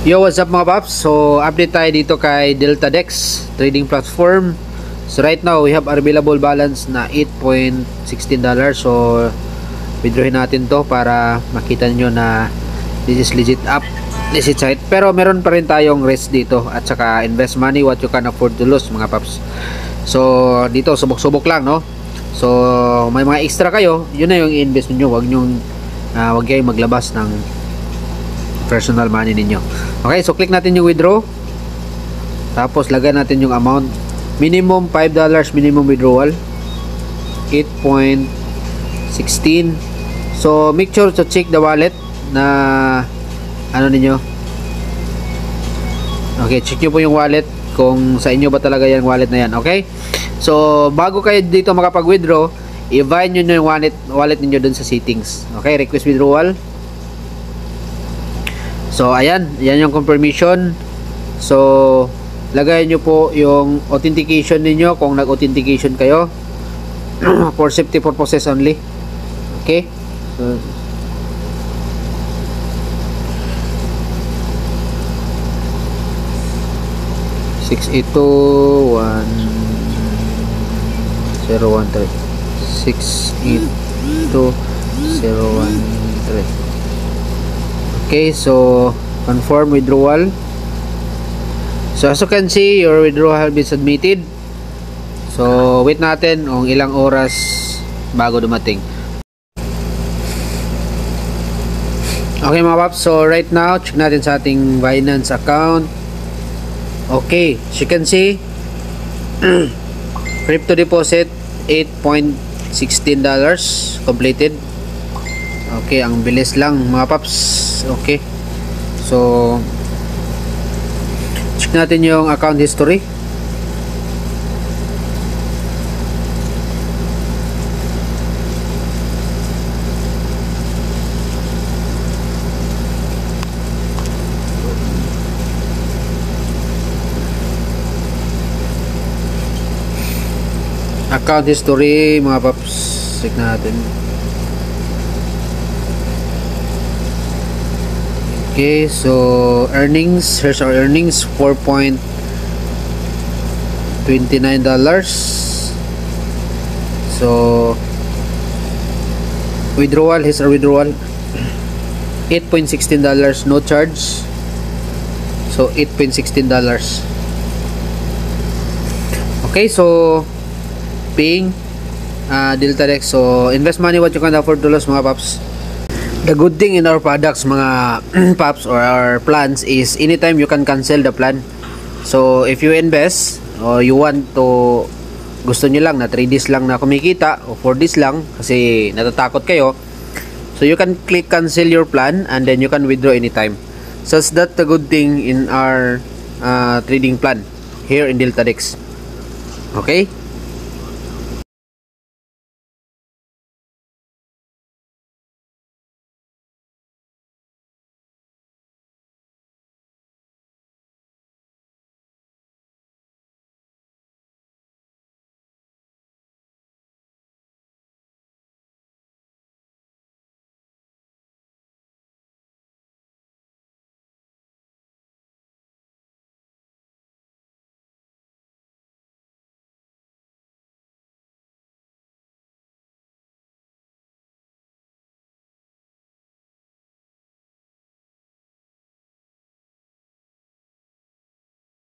Yo, what's up mga paps? So, update tayo dito kay DeltaDex trading platform. So, right now, we have available balance na $8.16. So, withdrawin natin to para makita nyo na this is legit app, legit site. Pero, meron pa rin tayong risk dito at saka invest money what you can afford to lose mga paps. So, dito, subok-subok lang, no? So, may mga extra kayo, yun na yung i-invest nyo. Huwag kayong maglabas ng personal money ninyo. Okay, so click natin yung withdraw. Tapos lagay natin yung amount. Minimum $5 minimum withdrawal. 8.16. So make sure to check the wallet na ano ninyo. Okay, check nyo po yung wallet kung sa inyo ba talaga yung wallet na yan. Okay? So bago kayo dito makapag-withdraw, i-bind nyo yung wallet ninyo dun sa settings. Okay, request withdrawal. So ayan, yan yung confirmation. So lagay nyo po yung authentication niyo kung nag-authentication kayo for safety purposes only. Okay? So 6821013 Okay, so confirm withdrawal. So as you can see, your withdrawal has been submitted. So wait natin kung ilang oras bago dumating. Okay mga paps, so right now check natin sa ating Binance account. Okay, as you can see, crypto deposit $8.16 completed. Okay, ang bilis lang mga paps. Okay, so check natin yung account history. Account history mga paps, check natin. Okay, so earnings, here's our earnings, $4.29. So withdrawal, here's our withdrawal, $8.16, no charge. So $8.16. Okay, so paying DeltaDex. So invest money what you can afford to lose mga paps. The good thing in our products mga paps or our plans is anytime you can cancel the plan. So if you invest or you want to, gusto nyo lang na 3 days lang na kumikita o 4 days lang kasi natatakot kayo, so you can click cancel your plan and then you can withdraw anytime. So that's the good thing in our trading plan here in DeltaDex. Okay.